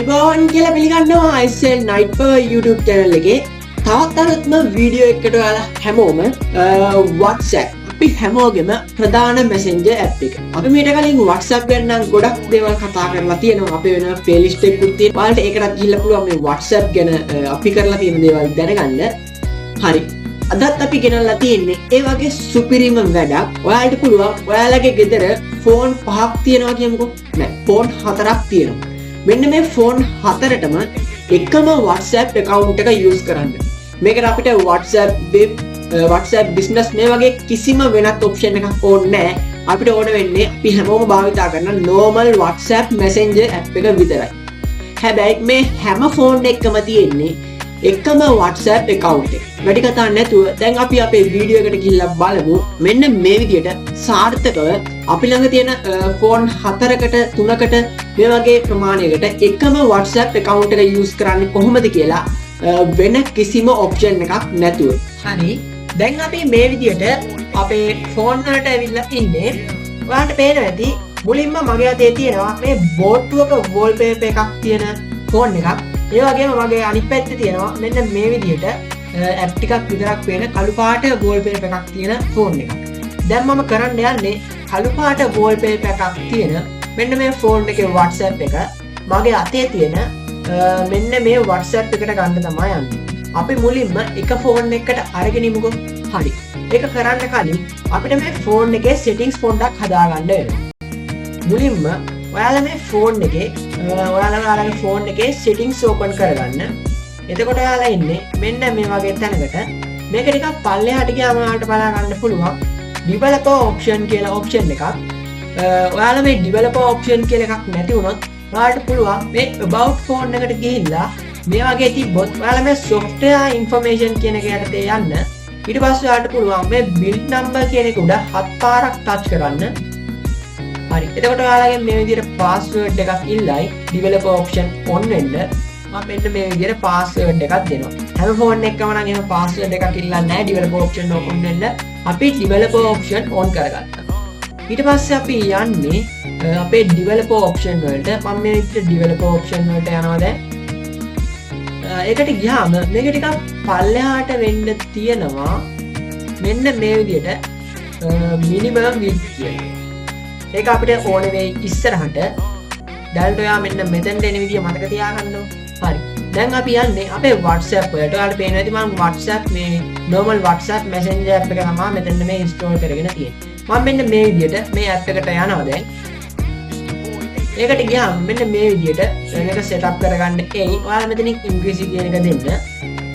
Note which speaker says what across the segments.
Speaker 1: අයිබෝන් කියලා පිළිගන්නවා ISL Night Per YouTube channel එකේ තවත් අලුත්ම වීඩියෝ එකකට ඔයාලා හැමෝම WhatsApp අපි හැමෝගෙම ප්‍රධාන messenger app එක. අපි මීට කලින් WhatsApp ගැන නම් ගොඩක් දේවල් කතා කරලා තියෙනවා. අපේ වෙන playlist එකකුත් තියෙනවා. ඔයාලට ඒකටත් ගිහිල්ලා පුළුවන් මේ WhatsApp ගැන අපි කරලා තියෙන දේවල් දැනගන්න. හරි. අදත් අපි ගෙනල්ලා තියෙන්නේ ඒ වගේ සුපිරිම වැඩක්. ඔයාලට පුළුවන් ඔයාලගේ ගෙදර ෆෝන් 5ක් තියෙනවා කියමුකෝ. නෑ ෆෝන් 4ක් තියෙනවා. මෙන්න මේ ෆෝන් 4ටම එකම WhatsApp account එක use කරන්න. මේකට අපිට WhatsApp web WhatsApp business මේ වගේ කිසිම වෙනත් option එකක් ඕනේ නැහැ. අපිට ඕන වෙන්නේ අපි හැමෝම භාවිතා කරන normal WhatsApp messenger app එක විතරයි. හැබැයි මේ හැම ෆෝන් එකකම තියෙන්නේ එකම WhatsApp account එක. වැඩි කතා නැතුව දැන් අපි අපේ වීඩියෝ එකට ගිහිල්ලා බලමු. මෙන්න මේ විදිහට සාර්ථකව අපි ළඟ තියෙන ෆෝන් 4කට 3කට මේ වගේ ප්‍රමාණයකට එකම WhatsApp account එක use කරන්නේ කොහොමද කියලා වෙන කිසිම option එකක් නැතුව. හරි. දැන් අපි මේ විදිහට අපේ ෆෝන් වලට ඇවිල්ලා ඉන්නේ. ඔයාලට පේනවා ඇති මුලින්ම මගේ අතේ තියෙනවා මේ බෝට්ටුවක wallpaper එකක් තියෙන ෆෝන් එකක්. ඒ වගේම මගේ අනිත් පැත්තේ තියෙනවා මෙන්න මේ විදිහට ඇප් ටිකක් විතරක් පේන කළු පාට wallpaper එකක් තියෙන ෆෝන් එකක්. දැන් මම කරන්න යන්නේ කළු පාට wallpaper එකක් තියෙන මෙන්න මේ ෆෝන් එකේ WhatsApp එක මගේ අතේ තියෙන මෙන්න මේ WhatsApp එකට ගන්න තමයි යන්නේ. අපි මුලින්ම එක ෆෝන් එකකට අරගෙන ඉමුකෝ. හරි. ඒක කරන්න කලින් අපිට මේ ෆෝන් එකේ settings පොඩ්ඩක් හදාගන්න වෙනවා. මුලින්ම ඔයාලා මේ ෆෝන් එකේ ඔයාලගේ ෆෝන් එකේ settings open කරගන්න. එතකොට ඔයාලා ඉන්නේ මෙන්න මේ වගේ තැනකට. මේක ටිකක් පල්ලෙහාට ගියාම ඔයාලට බලා ගන්න පුළුවන් developer option කියලා option එකක්. ඔයාලා මේ developer option කියලා එකක් නැති වුණොත් ඔයාලට පුළුවන් මේ about phone එකට ගිහිල්ලා මේ වගේ තිබ්බොත් ඔයාලා මේ software information කියන එක යටතේ යන්න. ඊට පස්සේ ඔයාලට පුළුවන් මේ build number කියන එක උඩ 7 පාරක් touch කරන්න. හරි. එතකොට ඔයාලගේ මේ විදිහට password එකක් ඉල්ලයි developer option on වෙන්න. මම මෙන්න මේ විදිහට password එකක් දෙනවා. හැම ෆෝන් එකකම නම් එහෙම password එකක් ඉල්ලන්නේ නැහැ developer option open වෙන්න. අපි developer option on කරගත්තා. ඊට පස්සේ අපි යන්නේ අපේ developer option වලට. මම මේ විදිහට developer option වලට යනවා දැන්. ඒකට ගියාම මේක ටිකක් පල්ලෙහාට වෙන්න තියෙනවා. මෙන්න මේ විදිහට minimum width කියලා. ඒක අපිට ඕන වෙයි ඉස්සරහට. දැන් ඔයා මෙන්න මෙතෙන්ට එන විදිය මතක තියාගන්න ඕන. හරි. දැන් අපි යන්නේ අපේ WhatsApp වලට. ඔයාලට පේනවා ඇති මම WhatsApp මේ normal WhatsApp messenger app එක තමයි මෙතන මේ install කරගෙන තියෙන්නේ. මම මෙන්න මේ විදියට මේ app එකට යනවා දැන්. ඒකට ගියාම මෙන්න මේ විදියට මේක setup කරගන්න එයි. ඔයාලා මෙතනින් ඉංග්‍රීසි කියන එක දෙන්න.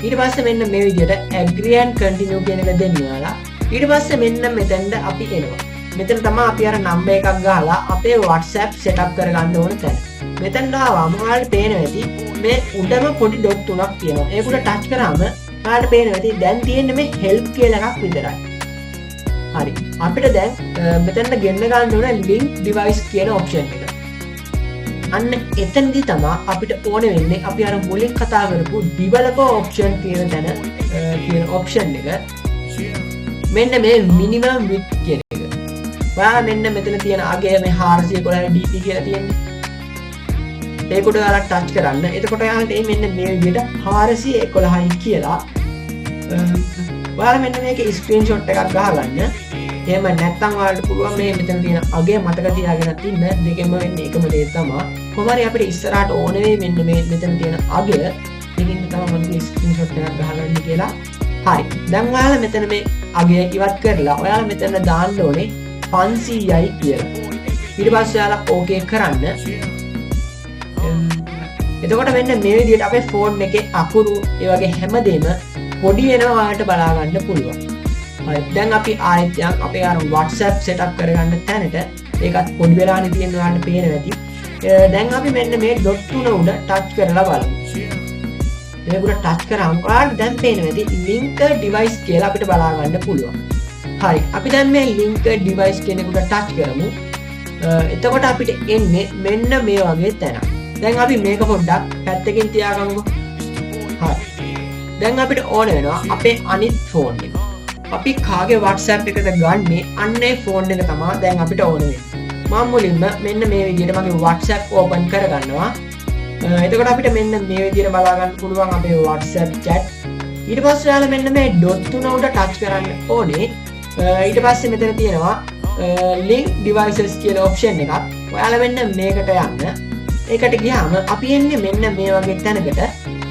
Speaker 1: ඊට පස්සේ මෙන්න මේ විදියට agree and continue කියන එක දෙන්න ඔයාලා. ඊට පස්සේ මෙන්න මෙතෙන්ට අපි එනවා. මෙතන තමයි අපි අර නම්බර් එකක් ගහලා අපේ WhatsApp setup කරගන්න ඕන තැන. මෙතන ආවම ඔයාලට පේනවා ඇති මේ උඩම පොඩි ඩොට් තුනක් තියෙනවා. ඒක උඩ ටච් කරාම ඔයාලට පේනවා ඇති දැන් තියෙන්නේ මේ help කියලා එකක් විතරයි. හරි. අපිට දැන් මෙතනට ගෙන්න ගන්න ඕන link device කියන option එක. අන්න එතනදී තමයි අපිට ඕන වෙන්නේ අපි අර මුලින් කතා කරපු developer option කියන තැන කියන option එක. මෙන්න මේ minimum width කියන එක. ඔයාලා මෙන්න මෙතන තියෙන අගය මේ 411 dp කියලා තියෙන්නේ. ඒකට ඔයාලා ටච් කරන්න. එතකොට ඔයාලට මෙන්න මේ විදිහට 411යි කියලා ඔයාලා මෙන්න මේකේ ස්ක්‍රීන්ෂොට් එකක් ගහගන්න. එහෙම නැත්නම් ඔයාලට පුළුවන් මේ මෙතන තියෙන අගය මතක තියාගෙන ඉන්න. දෙකෙන්ම වෙන්නේ එකම දේ තමයි. කොහොම හරි අපිට ඉස්සරහට ඕන වෙයි මෙන්න මේ මෙතන තියෙන අගය. ඒකින් තමයි මම ස්ක්‍රීන්ෂොට් එකක් ගහගන්න කියලා. හරි. දැන් ඔයාලා මෙතන මේ අගය ඉවත් කරලා ඔයාලා මෙතන දාන්න ඕනේ 500යි කියලා. ඊට පස්සේ ඔයාලා ඕකේ කරන්න. එතකොට මෙන්න මේ විදිහට අපේ ෆෝන් එකේ අකුරු ඒ වගේ හැමදේම පොඩි වෙනවා ඔයාලට බලා ගන්න පුළුවන්. හරි. දැන් අපි ආයෙත් යන් අපේ අර WhatsApp setup කරගන්න තැනට ඒකත් පොඩි වෙලානේ තියෙන ඔයාලට පේනවා ඇති. දැන් අපි මෙන්න මේ dot තුන උඩ touch කරලා බලමු. මේක උඩ touch කරාම ඔයාලට දැන් පේනවා ඇති link device කියලා අපිට බලා ගන්න පුළුවන්. හරි. අපි දැන් මේ link device කියන එක උඩ touch කරමු. එතකොට අපිට එන්නේ මෙන්න මේ වගේ තැනක්. දැන් අපි මේක පොඩ්ඩක් පැත්තකින් තියාගමුකෝ. හරි. දැන් අපිට ඕන වෙනවා අපේ අනිත් ෆෝන් එක. අපි කාගේ WhatsApp එකද ගන්නේ අන්නේ ෆෝන් එක තමයි දැන් අපිට ඕන වෙන්නේ. මම මුලින්ම මෙන්න මේ විදිහට මගේ WhatsApp open කරගන්නවා. එතකොට අපිට මෙන්න මේ විදිහට බලා ගන්න පුළුවන් අපේ WhatsApp chat. ඊට පස්සේ ඔයාලා මෙන්න මේ ඩොට් තුන උඩ ටච් කරන්න ඕනේ. ඊට පස්සේ මෙතන තියෙනවා link devices කියලා option එකක්. ඔයාලා මෙන්න මේකට යන්න. ඒකට ගියාම අපි එන්නේ මෙන්න මේ වගේ තැනකට.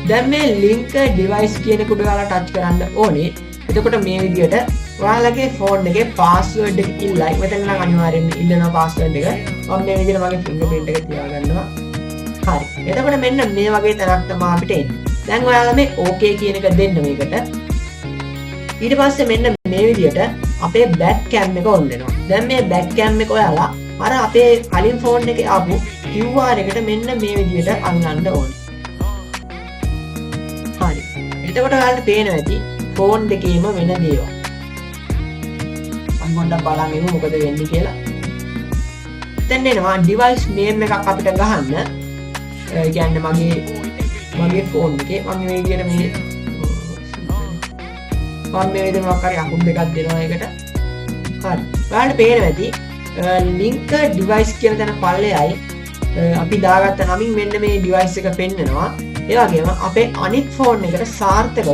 Speaker 1: දැන් මේ link device කියන කුඩ ඔයාලා ටච් කරන්න ඕනේ. එතකොට මේ විදිහට ඔයාලගේ ෆෝන් එකේ password එක ඉල්ලයි. මෙතන නම් අනිවාර්යෙන්ම ඉල්ලනවා password එක. මම මේ විදිහට මගේ fingerprint එක තියාගන්නවා. හරි. එතකොට මෙන්න මේ වගේ තැනක් තමයි අපිට එන්නේ. දැන් ඔයාලා මේ okay කියන එක දෙන්න මේකට. ඊට පස්සේ මෙන්න මේ විදිහට අපේ back cam එක on වෙනවා. දැන් මේ back cam එක ඔයාලා අර අපේ කලින් ෆෝන් එකේ ආපු QR එකට මෙන්න මේ විදිහට අල්ලන්න ඕනේ. හරි. එතකොට ඔයාලට පේනවා ඇති ෆෝන් දෙකේම වෙන දේවල්. මම පොඩ්ඩක් බලන් ඉමු මොකද වෙන්නේ කියලා. දැන් එනවා device name එකක් අපිට ගහන්න. ඒ කියන්නේ මගේ ෆෝන් එකේ මම මේ විදිහට මේ මොකක් හරි අකුරු දෙකක් දෙනවා ඒකට. හරි. ඔයාලට පේනවා ඇති link device කියන තැන පල්ලෙයයි අපි දාගත්ත නමින් මෙන්න මේ device එක පෙන්නනවා. ඒ වගේම අපේ අනිත් ෆෝන් එකට සාර්ථකව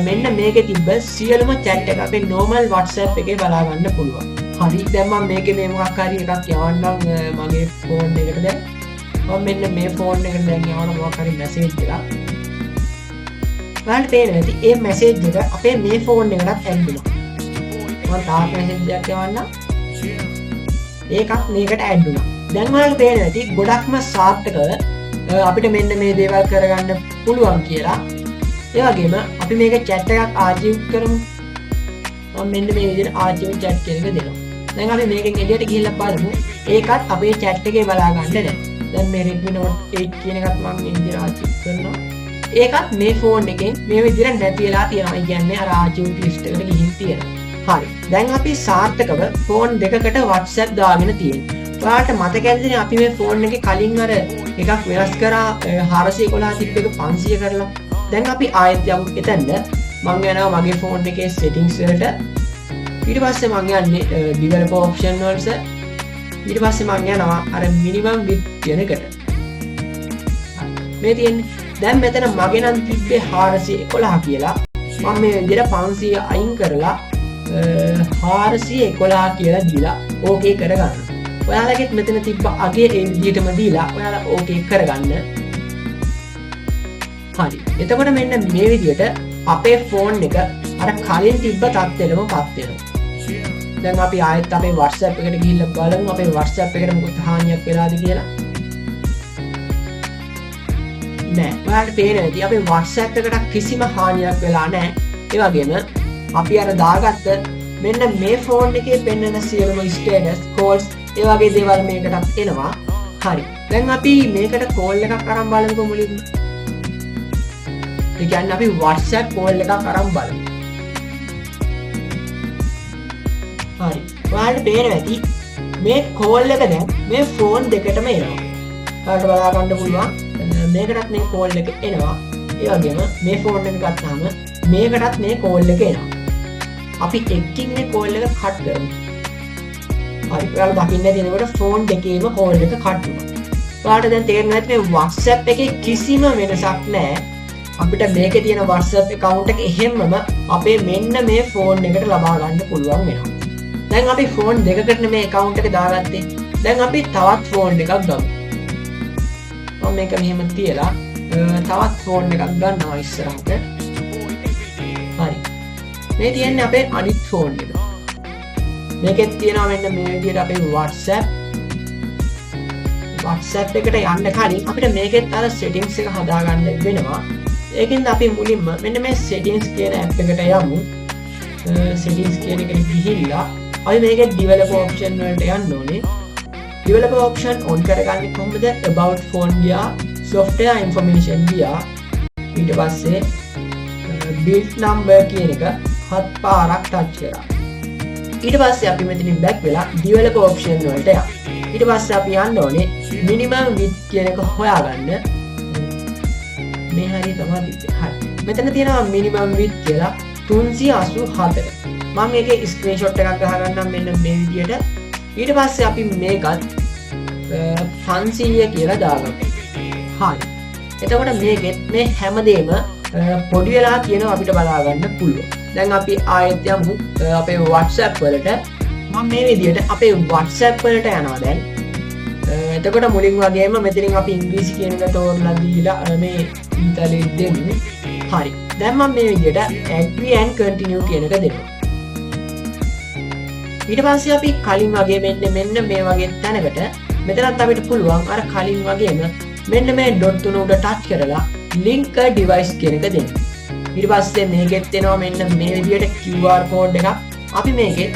Speaker 1: මෙන්න මේකේ තිබ්බ සියලුම chat එක අපේ normal WhatsApp එකේ බලා ගන්න පුළුවන්. හරි. දැන් මම මේකේ මේ මොකක් හරි එකක් යවන්නම් මගේ ෆෝන් එකට දැන්. මම මෙන්න මේ ෆෝන් එකට දැන් යවන මොකක් හරි message එකක්. ඔයාලට පේනවා ඇති මේ message එක අපේ මේ ෆෝන් එකටත් add වෙනවා. මම තාක් message එකක් යවන්නම්. ඒකත් මේකට add වුණා. දැන් ඔයාලට පේනවා ඇති ගොඩක්ම සාර්ථකව අපිට මෙන්න මේ දේවල් කරගන්න පුළුවන් කියලා. ඒ වගේම අපි මේක chat එකක් ආචිව් කරමු. මම මෙන්න මේ විදිහට ආචිව් chat කියන එක දෙනවා. දැන් අපි මේකෙන් එළියට ගිහිල්ලා බලමු. ඒකත් අපේ chat එකේ බලා ගන්න නැහැ. දැන් මේ Redmi Note 8 කියන එකත් මම මේ විදිහට ආචිව් කරනවා. ඒකත් මේ ෆෝන් එකෙන් මේ විදිහට නැති වෙලා තියෙනවා. ඒ කියන්නේ අර ආචිව් ලිස්ට් එකට ගිහින් තියෙනවා. හරි. දැන් අපි සාර්ථකව ෆෝන් දෙකකට WhatsApp දාගෙන තියෙනවා. ඔයාලට මතක ඇතිනේ අපි මේ ෆෝන් එකේ කලින් අර එකක් වෙනස් කරා 411 තිබ්බ එක 500 කරලා. දැන් අපි ආයෙත් යමු එතනද. මම යනවා මගේ ෆෝන් එකේ settings වලට. ඊට පස්සේ මම යන්නේ developer option වලට. ඊට පස්සේ මම යනවා අර minimum width කියන එකට. මේ තියෙන්නේ. දැන් මෙතන මගේ නම් තිබ්බේ 411 කියලා. මම මේ විදිහට 500 අයින් කරලා 411 කියලා දීලා ඕකේ කරගන්න. ඔයාලගෙත් මෙතන තිබ්බ අගේ ඒ විදිහටම දීලා ඔයාලා ඕකේ කරගන්න. හරි. එතකොට මෙන්න මේ විදිහට අපේ ෆෝන් එක අර කලින් තිබ්බ තත්ත්වෙටම පත් වෙනවා. දැන් අපි ආයෙත් අපේ WhatsApp එකට ගිහිල්ලා බලමු අපේ WhatsApp එකට මොකද හානියක් වෙලාද කියලා. නෑ. ඔයාලට පේනවා ඇති අපේ WhatsApp එකට කිසිම හානියක් වෙලා නෑ. ඒ වගේම අපි අර දාගත්ත මෙන්න මේ ෆෝන් එකේ පෙන්වන සියලුම status calls ඒ වගේ දේවල් මේකටත් එනවා. හරි. දැන් අපි මේකට call එකක් අරන් බලමුකෝ මුලින්ම. ඒ කියන්නේ අපි WhatsApp call එකක් අරන් බලමු. හරි. ඔයාලට පේනවා ඇති මේ call එක දැන් මේ ෆෝන් දෙකටම එනවා. ඔයාලට බලා ගන්න පුළුවන්. මේකටත් මේ call එක එනවා. ඒ වගේම මේ ෆෝන් එක ගත්තාම මේකටත් මේ call එක එනවා. අපි එකකින් මේ call එක කට් කරමු. හරි. ඔයාලා දකින්න තියෙනකොට ෆෝන් දෙකේම call එක කට් වුණා. ඔයාලට දැන් තේරෙනවා ඇති මේ WhatsApp එකේ කිසිම වෙනසක් නැහැ. අපිට මේකේ තියෙන WhatsApp account එක එහෙම්මම අපේ මෙන්න මේ ෆෝන් එකට ලබා ගන්න පුළුවන් වෙනවා. දැන් අපි ෆෝන් දෙකකට මේ account එක දාගත්තේ. දැන් අපි තවත් ෆෝන් එකක් ගමු. මම මේක මෙහෙම තියලා තවත් ෆෝන් එකක් ගන්නවා ඉස්සරහට. හරි. මේ තියෙන්නේ අපේ අනිත් ෆෝන් එක. මේකෙත් තියෙනවා මෙන්න මේ විදිහට අපේ WhatsApp එකට යන්න කලින් අපිට මේකෙත් අර settings එක හදාගන්න වෙනවා. ඒකෙන්ද අපි මුලින්ම මෙන්න මේ settings කියන app එකට යමු. settings කියන එකට ගිහිල්ලා අපි මේකේ developer option වලට යන්න ඕනේ. developer option on කරගන්නේ කොහොමද? about phone ගියා, software information ගියා. ඊට පස්සේ build number කියන එක 7 පාරක් touch කරා. ඊට පස්සේ අපි මෙතනින් back වෙලා developer option වලට යමු. ඊට පස්සේ අපි යන්න ඕනේ minimum width කියන එක හොයාගන්න. මේ හරිය තමයි තිබ්බේ. හරි. මෙතන තියෙනවා minimum width කියලා 384. මම මේකේ screenshot එකක් ගහගන්නම් මෙන්න මේ විදියට. ඊට පස්සේ අපි මේකත් 500 කියලා දාගමු. හරි. එතකොට මේකෙත් මේ හැමදේම පොඩි වෙලා තියෙනවා අපිට බලා ගන්න පුළුවන්. දැන් අපි ආයෙත් යමු අපේ WhatsApp වලට. මම මේ විදිහට අපේ WhatsApp වලට යනවා දැන්. එතකොට මුලින් වගේම මෙතනින් අපි ඉංග්‍රීසි කියන එක තෝරලා දීලා මේ ඉතාලියෙන් දෙන්නේ. හරි. දැන් මම මේ විදිහට agree and continue කියන එක දෙනවා. ඊට පස්සේ අපි කලින් වගේ මෙන්න මේ වගේ තැනකට මෙතනත් අපිට පුළුවන් අර කලින් වගේම මෙන්න මේ ඩොට් තුන උඩ ටච් කරලා link a device කියන එක දෙන්න. ඊට පස්සේ මේකෙත් එනවා මෙන්න මේ විදිහට QR code එකක්. අපි මේකෙත්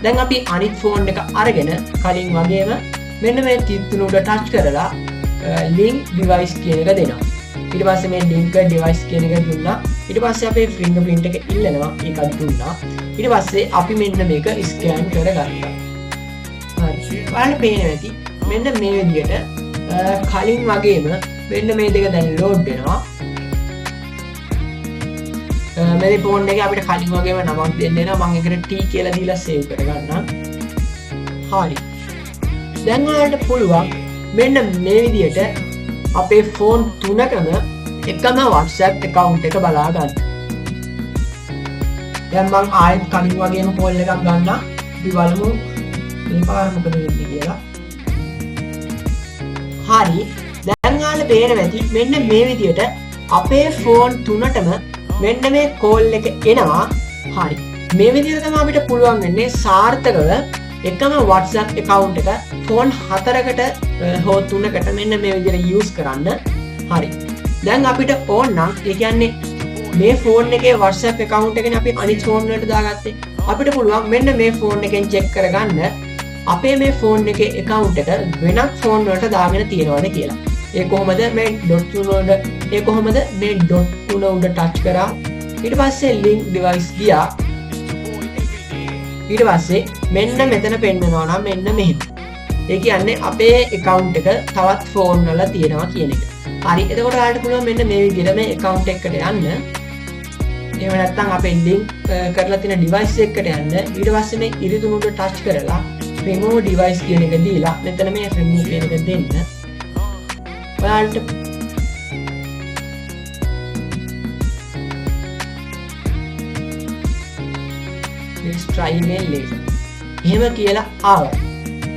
Speaker 1: දැන් අපි අනිත් ෆෝන් එක අරගෙන කලින් වගේම මෙන්න මේ තිත් තුන උඩ ටච් කරලා link device කියන එක දෙනවා. ඊට පස්සේ මේ link a device කියන එක දුන්නා. ඊට පස්සේ අපේ fingerprint එක ඉල්ලනවා. ඒකත් දුන්නා. ඊට පස්සේ අපි මෙන්න මේක ස්කෑන් කරගත්තා. හරි. ඔයාලට පේනවා ඇති මෙන්න මේ විදිහට කලින් වගේම මෙන්න මේ දෙක දැන් ලෝඩ් වෙනවා. මේ ෆෝන් එකේ අපිට කලින් වගේම නමක් දෙන්න වෙනවා. මම ඒකට T කියලා දීලා සේව් කරගන්නම්. හරි. දැන් ඔයාලට පුළුවන් මෙන්න මේ විදිහට අපේ ෆෝන් තුනකම එකම WhatsApp account එක බලා ගන්න. දැන් මම ආයෙත් කලින් වගේම කෝල් එකක් ගන්නම්. අපි බලමු මේ පාර මොකද වෙන්නේ කියලා. හරි. දැන් ඔයාලට පේනවා ඇති මෙන්න මේ විදිහට අපේ ෆෝන් තුනටම මෙන්න මේ කෝල් එක එනවා. හරි. මේ විදිහට තමයි අපිට පුළුවන් වෙන්නේ සාර්ථකව එකම WhatsApp account එක ෆෝන් හතරකට හෝ තුනකට මෙන්න මේ විදිහට use කරන්න. හරි. දැන් අපිට ඕන නම් ඒ කියන්නේ මේ ෆෝන් එකේ WhatsApp account එකනේ අපි අනිත් ෆෝන් වලට දාගත්තේ. අපිට පුළුවන් මෙන්න මේ ෆෝන් එකෙන් check කරගන්න අපේ මේ ෆෝන් එකේ account එක වෙනත් ෆෝන් වලට දාගෙන තියනවද කියලා. ඒ කොහොමද මේ ඩොට් තුන උඩ ඒ කොහොමද මේ ඩොට් තුන උඩ ටච් කරා. ඊට පස්සේ link device ගියා. ඊට පස්සේ මෙන්න මෙතන පෙන්නනවා නම් මෙන්න මෙහෙම. ඒ කියන්නේ අපේ account එක තවත් ෆෝන් වල තියෙනවා කියන එක. හරි. එතකොට ඔයාලට පුළුවන් මෙන්න මේ විදිහට මේ account එකකට යන්න. එහෙම නැත්නම් අපේ link කරලා තියෙන device එකකට යන්න. ඊට පස්සේ මේ ඉරිදුන උඩ touch කරලා remove device කියන එක දීලා මෙතන මේ remove කියන එක දෙන්න. ඔයාලට let's try again later. එහෙම කියලා ආවා.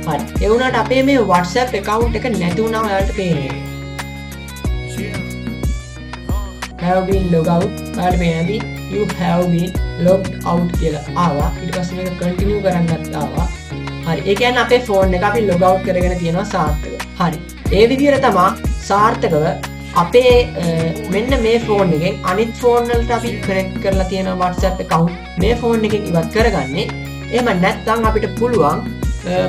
Speaker 1: හරි. ඒ වුණාට අපේ මේ WhatsApp account එක නැති වුණා ඔයාලට පේන්නේ. have been logged out. ඔයාලට පේනදී you have been logged out කියලා ආවා. ඊට පස්සේ මේක continue කරන්නත් ආවා. හරි. ඒ කියන්නේ අපේ phone එක අපි log out කරගෙන තියෙනවා සාර්ථකව. හරි. ඒ විදිහට තමයි සාර්ථකව අපේ මෙන්න මේ phone එකෙන් අනිත් phone වලට අපි connect කරලා තියෙන WhatsApp account මේ phone එකෙන් ඉවත් කරගන්නේ. එහෙම නැත්නම් අපිට පුළුවන්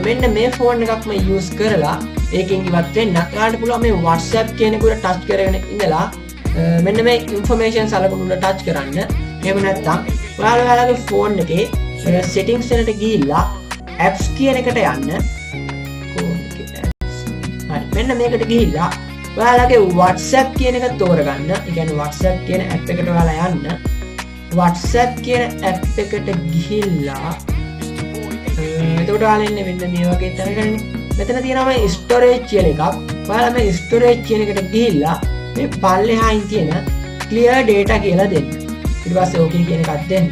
Speaker 1: මෙන්න මේ phone එකක්ම use කරලා ඒකෙන් ඉවත් වෙන්න. ඔයාලට පුළුවන් මේ WhatsApp කියන එක උඩ touch කරගෙන ඉඳලා මෙන්න මේ information සලකුණු උඩ touch කරන්න. එහෙම නැත්නම් ඔයාලගේ phone එකේ settings එකට ගිහිල්ලා apps කියන එකට යන්න. හරි. මෙන්න මේකට ගිහිල්ලා ඔයාලගේ WhatsApp කියන එක තෝරගන්න. ඒ කියන්නේ WhatsApp කියන app එකට ඔයාලා යන්න. WhatsApp කියන app එකට ගිහිල්ලා එතකොට ඔයාලා ඉන්නේ මෙන්න මේ වගේ තැනකනේ. මෙතන තියෙනවා මේ storage කියන එකක්. ඔයාලා මේ storage කියන එකට ගිහිල්ලා මේ පල්ලෙහායින් තියෙන clear data කියලා දෙන්න. ඊට පස්සේ okay කියන එකක් දෙන්න.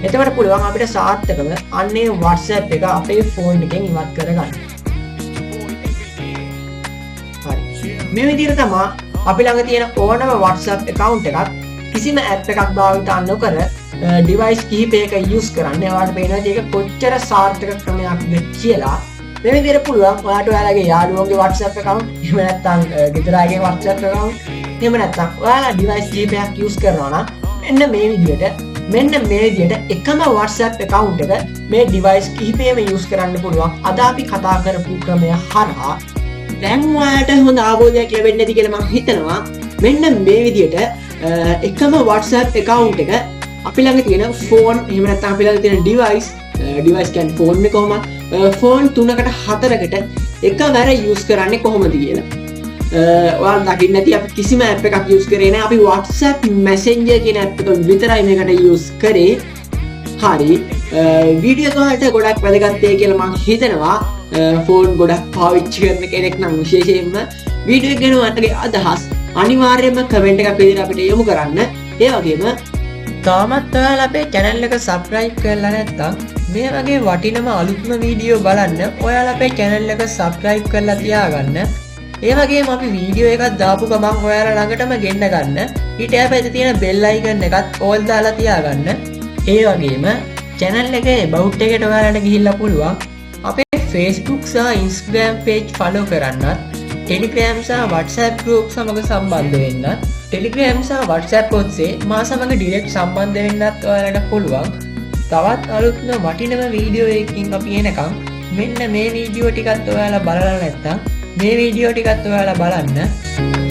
Speaker 1: එතකොට පුළුවන් අපිට සාර්ථකව අන්නේ WhatsApp එක අපේ phone එකෙන් ඉවත් කරගන්න. මේ විදිහට තමයි අපි ළඟ තියෙන ඕනම WhatsApp account එකක් කිසිම app එකක් භාවිත නොකර device කිහිපයක use කරන්න. ඔයාලට පේනවා මේක කොච්චර සාර්ථක ක්‍රමයක්ද කියලා. මේ විදිහට පුළුවන් ඔයාලට ඔයාලගේ යාළුවෝගේ WhatsApp account, එහෙම නැත්නම් ගෙදර අයගේ WhatsApp account, එහෙම නැත්නම් ඔයාලා device කිහිපයක් use කරනවා නම් මෙන්න මේ විදිහට එකම WhatsApp account එක මේ device කිහිපෙම use කරන්න පුළුවන්. අද අපි කතා කරපු ක්‍රමය හරහා දැන් ඔයාලට හොඳ අවබෝධයක් ලැබෙන්න ඇති කියලා මම හිතනවා. මෙන්න මේ විදිහට එකම WhatsApp account එක අපි ළඟ තියෙන phone, එහෙම නැත්නම් අපි ළඟ තියෙන device කියන්නේ phone එක කොහොමද? phone 3කට 4කට එකවර use කරන්නේ කොහොමද කියලා. ඔයාලා දකින්න ඇති අපි කිසිම app එකක් use කරේ නැහැ. අපි WhatsApp Messenger කියන app එක විතරයි මේකට use කරේ. හරි. වීඩියෝ එකකට ගොඩක් වැදගත් වෙයි කියලා මම හිතනවා. ෆෝන් ගොඩක් පාවිච්චි කරන කෙනෙක් නම් විශේෂයෙන්ම වීඩියෝ එක ගැන ඔයාලගේ අදහස් අනිවාර්යයෙන්ම කමෙන්ට් එකක් විදිහට අපිට යොමු කරන්න. ඒ වගේම
Speaker 2: තාමත් ඔයාලා අපේ channel එක subscribe කරලා නැත්නම් මේ වගේ වටිනම අලුත්ම වීඩියෝ බලන්න ඔයාලා අපේ channel එක subscribe කරලා තියාගන්න. ඒ වගේම අපි වීඩියෝ එකක් දාපු ගමන් ඔයාලා ළඟටම ගෙන්න ගන්න. ඊට පස්සේ තියෙන bell icon එකත් all දාලා තියාගන්න. ඒ වගේම channel එකේ about එකට ඔයාලට ගිහිල්ලා පුළුවන් අපේ Facebook සහ Instagram page follow කරන්නත්, Telegram සහ WhatsApp group සමග සම්බන්ධ වෙන්නත්, Telegram සහ WhatsApp ඔස්සේ මා සමග direct සම්බන්ධ වෙන්නත් ඔයාලට පුළුවන්. තවත් අලුත්ම වටිනම වීඩියෝ එකකින් අපි එනකම් මෙන්න මේ වීඩියෝ ටිකත් ඔයාලා බලලා නැත්නම් මේ වීඩියෝ ටිකත් ඔයාලා බලන්න.